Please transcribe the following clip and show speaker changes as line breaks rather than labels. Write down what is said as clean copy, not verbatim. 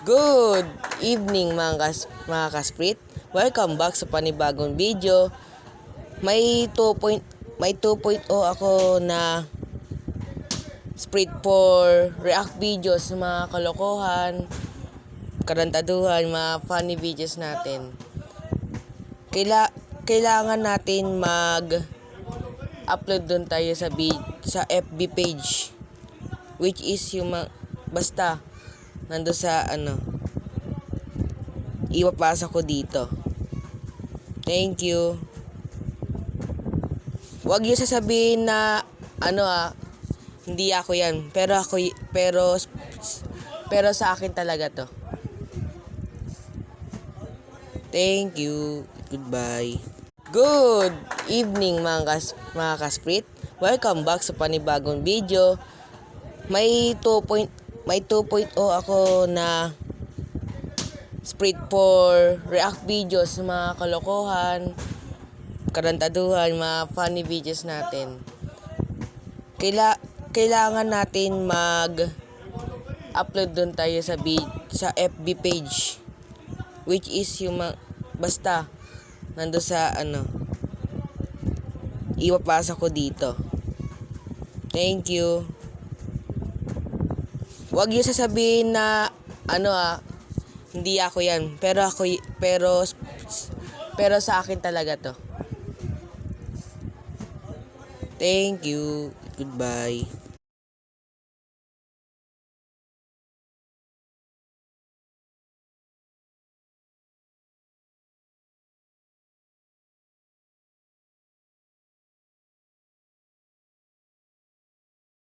Good evening mga kasprit. Welcome back sa panibagong video. May 2.0 ako na spread for react videos sa mga kalokohan, karantaduhan, mga funny videos natin. Kailangan natin mag-upload doon tayo sa FB page, which is yung basta nando sa ipapasa ko dito. Thank you. Huwag niyo sasabihin na hindi ako yan, pero sa akin talaga to. Thank you. Goodbye. Good evening mga kasprit. Welcome back sa panibagong video. May 2.0 ako na spread for react videos sa mga kalokohan, karantaduhan, mga funny videos natin. Kailangan natin mag-upload doon tayo sa FB page, which is yung basta nando sa ipapasa ko dito. Thank you. Huwag niyo sasabihin na hindi ako yan, pero sa akin talaga to. Thank you. Goodbye.